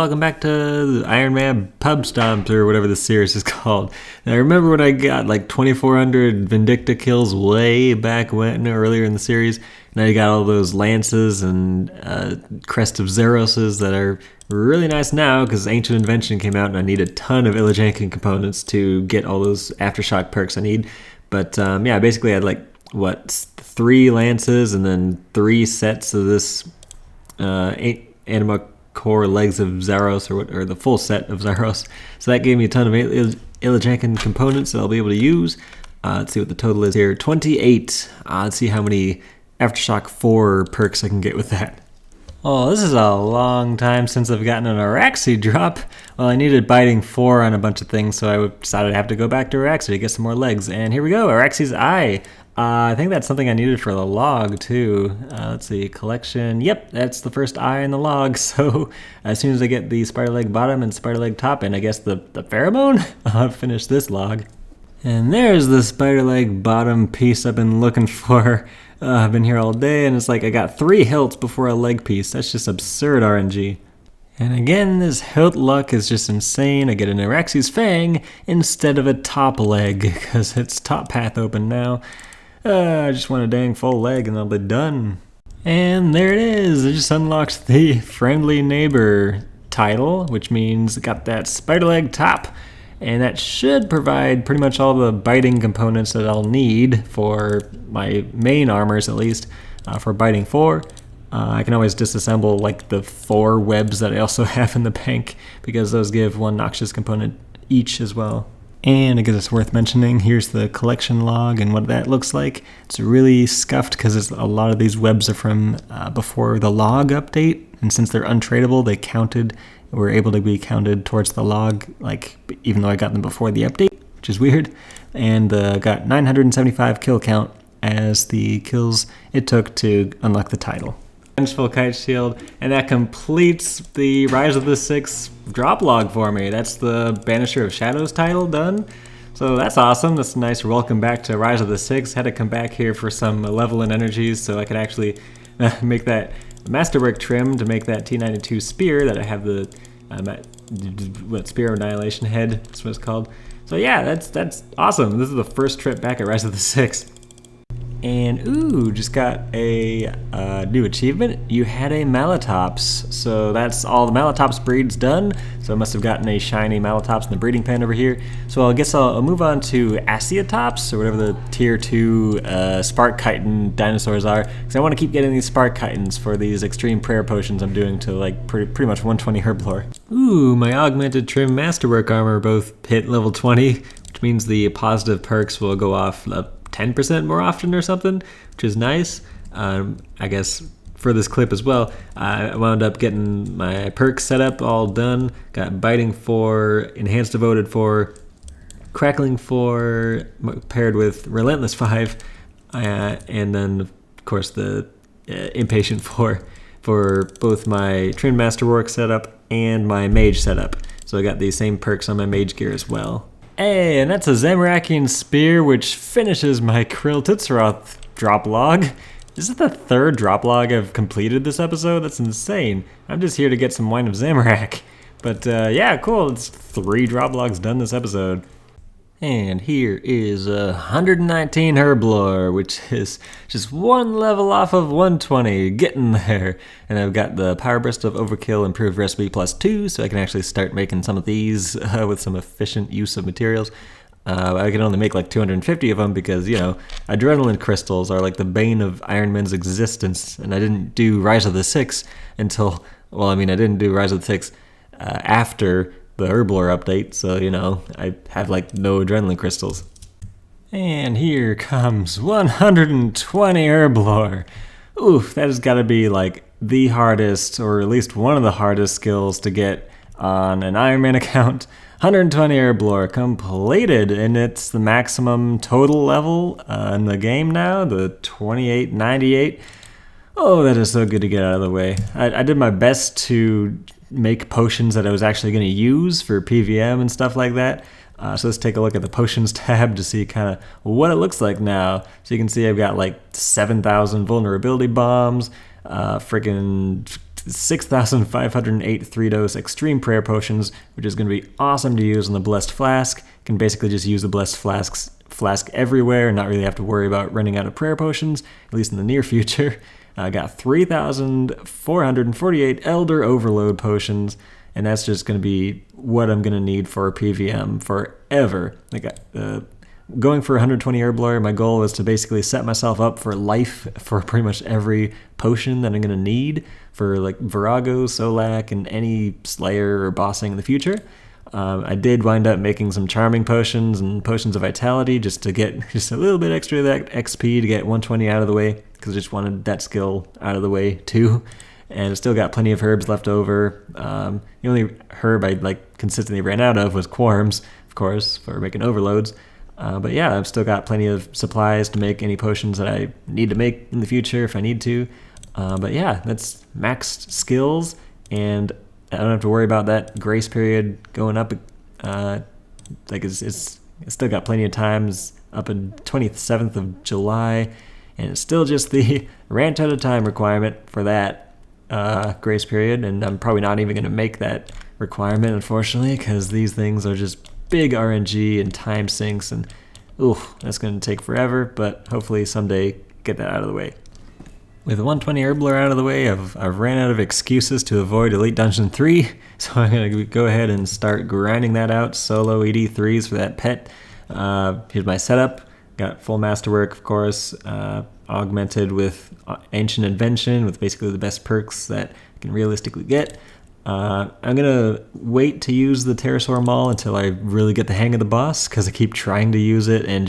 welcome back to the Ironman Pubstomp or whatever the series is called. And I remember when I got like 2,400 Vindicta kills way back when, earlier in the series, and I got all those lances and Crest of Zeroses that are really nice now because Ancient Invention came out and I need a ton of Illajankin components to get all those Aftershock perks I need. But yeah, basically I had like, 3 lances and then 3 sets of this 8 Anima Core Legs of Zaros, or the full set of Zaros. So that gave me a ton of Illajankin components that I'll be able to use. Let's see what the total is here. 28. Let's see how many Aftershock 4 perks I can get with that. Oh, this is a long time since I've gotten an Araxi drop. Well, I needed Biting 4 on a bunch of things, so I decided I have to go back to Araxi to get some more legs. And here we go, Araxi's Eye. I think that's something I needed for the log, too. Let's see, collection. Yep, that's the first eye in the log. So as soon as I get the spider leg bottom and spider leg top, and I guess the pheromone, I'll finish this log. And there's the spider leg bottom piece I've been looking for. I've been here all day, and it's like I got 3 hilts before a leg piece. That's just absurd RNG. And again, this hilt luck is just insane. I get an Araxi's Fang instead of a top leg, because it's top path open now. I just want a dang full leg and I'll be done. And there it is. I just unlocked the Friendly Neighbor title, which means it got that spider leg top. And that should provide pretty much all the biting components that I'll need for my main armors, at least, for Biting 4. I can always disassemble like the 4 webs that I also have in the bank, because those give 1 noxious component each as well. And I guess it's worth mentioning, here's the collection log and what that looks like. It's really scuffed because a lot of these webs are from before the log update, and since they're untradeable, were able to be counted towards the log, like even though I got them before the update, which is weird. And got 975 kill count as the kills it took to unlock the title. Vengeful Kite Shield, and that completes the Rise of the Six drop log for me. That's the Banisher of Shadows title done. So that's awesome. That's a nice welcome back to Rise of the Six. Had to come back here for some malevolent energies so I could actually make that Masterwork trim to make that T92 spear that I have the Spear of Annihilation head. That's what it's called. So yeah, that's awesome. This is the first trip back at Rise of the Six. And ooh, just got a new achievement. You had a Malatops. So that's all the Malatops breeds done. So I must have gotten a shiny Malatops in the breeding pen over here. So I guess I'll move on to Asiatops, or whatever the tier 2 Spark Chitin dinosaurs are. Because I want to keep getting these Spark Chitins for these extreme prayer potions I'm doing to like pretty much 120 Herblore. Ooh, my augmented trim Masterwork armor both hit level 20, which means the positive perks will go off 10% more often or something, which is nice. I guess for this clip as well, I wound up getting my perks set up all done. Got Biting 4, Enhanced Devoted 4, Crackling 4, paired with Relentless 5, and then of course the Impatient 4 for both my Trin Masterwork setup and my Mage setup. So I got the same perks on my Mage gear as well. Hey, and that's a Zamorakian Spear, which finishes my Krill Titsaroth drop log. Is it the 3rd drop log I've completed this episode? That's insane. I'm just here to get some Wine of Zamorak. But yeah, cool. It's 3 drop logs done this episode. And here is 119 Herblore, which is just 1 level off of 120, getting there. And I've got the Power Burst of Overkill Improved Recipe +2, so I can actually start making some of these with some efficient use of materials. I can only make like 250 of them because, you know, adrenaline crystals are like the bane of Ironman's existence, and I didn't do Rise of the Six until, well, I mean, I didn't do Rise of the Six after the Herblore update, so you know, I have like no adrenaline crystals. And here comes 120 Herblore. Oof, that has got to be like the hardest, or at least one of the hardest skills to get on an Ironman account. 120 Herblore completed, and it's the maximum total level in the game now, the 2898. Oh, that is so good to get out of the way. I did my best to make potions that I was actually going to use for PvM and stuff like that. So let's take a look at the potions tab to see kind of what it looks like now. So you can see I've got like 7,000 vulnerability bombs, freaking 6,508 3-dose extreme prayer potions, which is going to be awesome to use on the blessed flask. Can basically just use the blessed flask everywhere and not really have to worry about running out of prayer potions, at least in the near future. I got 3,448 Elder Overload potions, and that's just going to be what I'm going to need for PvM forever. Going for 120 Herblore, my goal was to basically set myself up for life for pretty much every potion that I'm going to need for like Virago, Solak, and any Slayer or bossing in the future. I did wind up making some Charming potions and Potions of Vitality just to get just a little bit extra of that XP to get 120 out of the way, because I just wanted that skill out of the way too. And I still got plenty of herbs left over. The only herb I consistently ran out of was Quarms, of course, for making overloads. But yeah, I've still got plenty of supplies to make any potions that I need to make in the future if I need to. But yeah, that's maxed skills, and I don't have to worry about that grace period going up. It's still got plenty of times up in 27th of July, and it's still just the rant out of time requirement for that grace period, and I'm probably not even going to make that requirement, unfortunately, because these things are just big RNG and time sinks, and that's going to take forever, but hopefully someday get that out of the way. With the 120 Herblore out of the way, I've ran out of excuses to avoid Elite Dungeon 3, so I'm going to go ahead and start grinding that out, solo ED3s for that pet. Here's my setup. Got full masterwork, of course, augmented with Ancient Invention, with basically the best perks that I can realistically get. I'm going to wait to use the Pterosaur Maul until I really get the hang of the boss, because I keep trying to use it and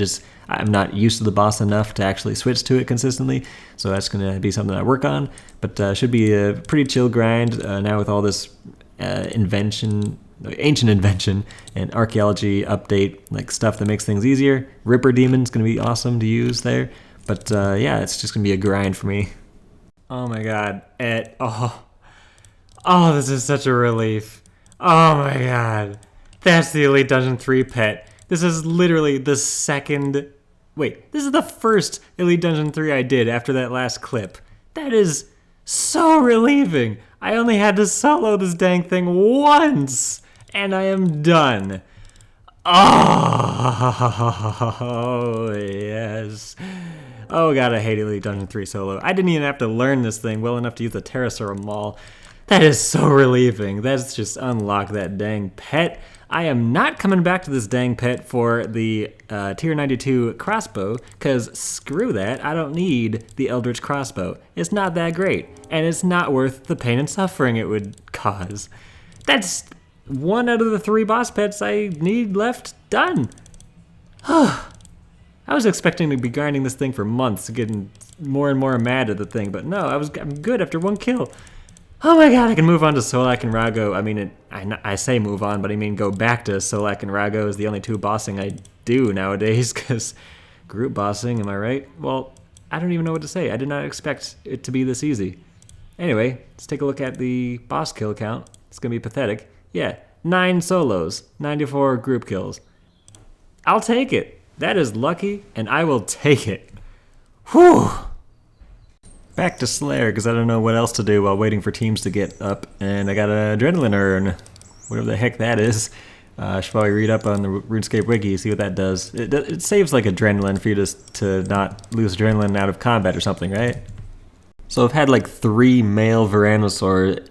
I'm not used to the boss enough to actually switch to it consistently, so that's going to be something I work on. But should be a pretty chill grind now with all this ancient invention and archaeology update, like stuff that makes things easier. Ripper Demon's going to be awesome to use there, but yeah, it's just going to be a grind for me. Oh my god, Oh, this is such a relief. Oh my god. That's the Elite Dungeon 3 pet. This is literally the second... Wait, this is the first Elite Dungeon 3 I did after that last clip. That is so relieving. I only had to solo this dang thing once, and I am done. Oh, yes. Oh god, I hate Elite Dungeon 3 solo. I didn't even have to learn this thing well enough to use the Pterosaur Maul. That is so relieving. That's just unlock that dang pet. I am not coming back to this dang pet for the tier 92 crossbow, because screw that. I don't need the Eldritch crossbow. It's not that great, and it's not worth the pain and suffering it would cause. That's one out of the 3 boss pets I need left done. I was expecting to be grinding this thing for months, getting more and more mad at the thing, but no, I'm good after 1 kill. Oh my god, I can move on to Solak and Rago. I mean, I say move on, but I mean go back to Solak and Rago is the only 2 bossing I do nowadays, because group bossing, am I right? Well, I don't even know what to say. I did not expect it to be this easy. Anyway, let's take a look at the boss kill count. It's going to be pathetic. Yeah, 9 solos, 94 group kills. I'll take it. That is lucky, and I will take it. Whew! Back to Slayer, because I don't know what else to do while waiting for teams to get up, and I got an Adrenaline Urn, whatever the heck that is. I should probably read up on the RuneScape wiki, see what that does. It saves like adrenaline for you to not lose adrenaline out of combat or something, right? So I've had like 3 male Veranosaur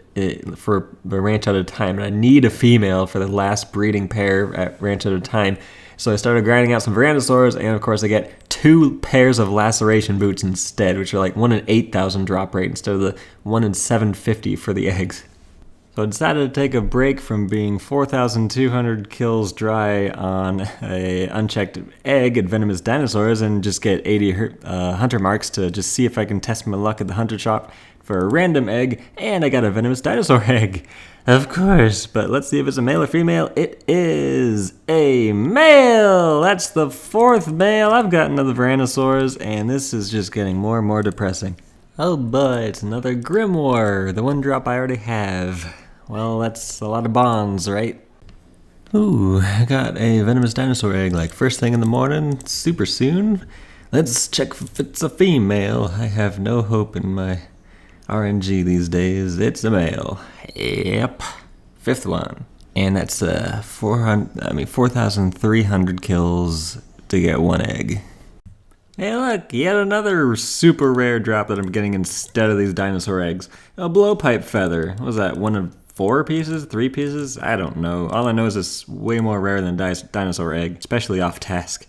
for the ranch at a time, and I need a female for the last breeding pair at ranch at a time. So I started grinding out some Veranosaurs, and of course I get 2 pairs of Laceration Boots instead, which are like 1 in 8,000 drop rate instead of the 1 in 750 for the eggs. So I decided to take a break from being 4,200 kills dry on a unchecked egg at Venomous Dinosaurs and just get 80 hunter marks to just see if I can test my luck at the hunter shop for a random egg, and I got a Venomous Dinosaur egg. Of course, but let's see if it's a male or female. It is a male! That's the 4th male I've gotten of the Veranosaurs, and this is just getting more and more depressing. Oh boy, it's another Grimoire, the 1 drop I already have. Well, that's a lot of bonds, right? Ooh, I got a Venomous Dinosaur egg like first thing in the morning, super soon. Let's check if it's a female. I have no hope in my RNG these days, it's a male. Yep. 5th one. And that's 4,300 kills to get 1 egg. Hey look, yet another super rare drop that I'm getting instead of these dinosaur eggs. A blowpipe feather. What was that, 1 of 4 pieces? 3 pieces? I don't know. All I know is it's way more rare than dinosaur egg, especially off task.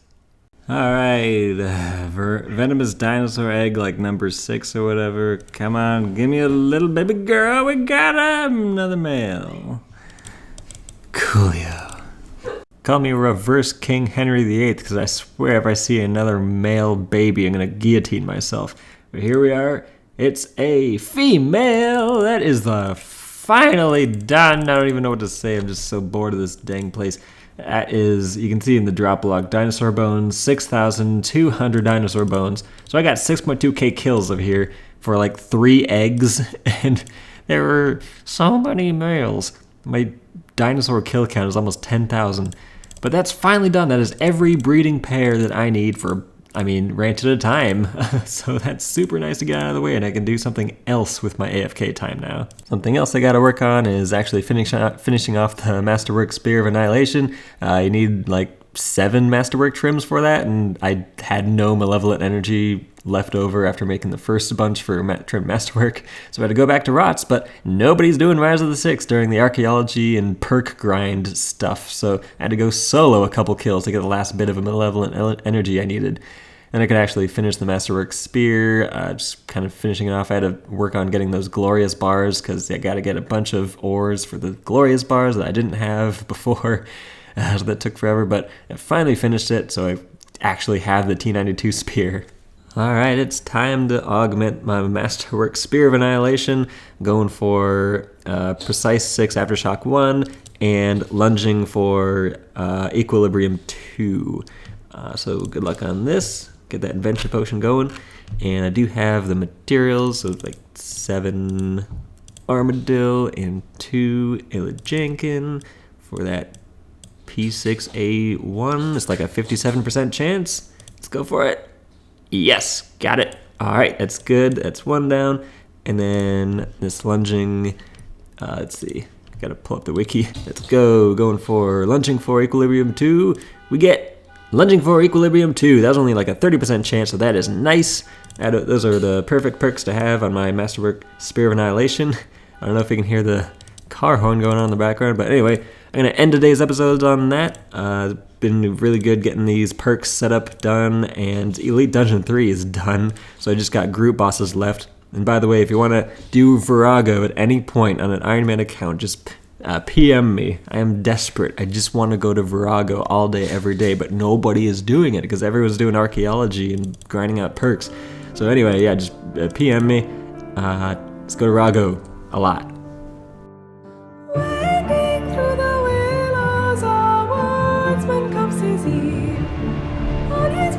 Alright, venomous dinosaur egg like number 6 or whatever. Come on, give me a little baby girl, we got him! Another male. Coolio. Call me Reverse King Henry VIII, because I swear if I see another male baby, I'm going to guillotine myself. But here we are. It's a female. That is the finally done. I don't even know what to say. I'm just so bored of this dang place. That is, you can see in the drop log, dinosaur bones, 6,200 dinosaur bones. So I got 6.2k kills over here for like 3 eggs, and there were so many males. My dinosaur kill count is almost 10,000. But that's finally done. That is every breeding pair that I need for, ranch at a time. So that's super nice to get out of the way, and I can do something else with my AFK time now. Something else I gotta work on is actually finishing off the Masterwork Spear of Annihilation. You need like 7 Masterwork trims for that, and I had no Malevolent Energy left over after making the first bunch for trim Masterwork, so I had to go back to Rots, but nobody's doing Rise of the Six during the archaeology and perk grind stuff, so I had to go solo a couple kills to get the last bit of a Malevolent Energy I needed. Then I could actually finish the Masterwork Spear, just kind of finishing it off. I had to work on getting those Glorious Bars, because I got to get a bunch of ores for the Glorious Bars that I didn't have before. So that took forever, but I finally finished it, so I actually have the T92 Spear. Alright, it's time to augment my Masterwork Spear of Annihilation, going for Precise 6 Aftershock 1, and lunging for Equilibrium 2. So good luck on this, get that Adventure Potion going, and I do have the materials, so it's like 7 Armadillo and 2 Elajankin for that P6A1. It's like a 57% chance. Let's go for it. Yes, got it. All right, that's good. That's 1 down. And then this lunging, let's see. Gotta pull up the wiki. Let's go. Going for lunging for Equilibrium 2. We get lunging for Equilibrium 2. That was only like a 30% chance, so that is nice. Those are the perfect perks to have on my Masterwork Spear of Annihilation. I don't know if you can hear the car horn going on in the background, but anyway, I'm going to end today's episode on that. Been really good getting these perks set up, done, and Elite Dungeon 3 is done, so I just got group bosses left. And by the way, if you want to do Virago at any point on an Ironman account, just PM me. I am desperate. I just want to go to Virago all day, every day, but nobody is doing it because everyone's doing archaeology and grinding out perks. So anyway, yeah, just PM me. Let's go to Virago a lot. Through the willows, our wordsman comes easy on his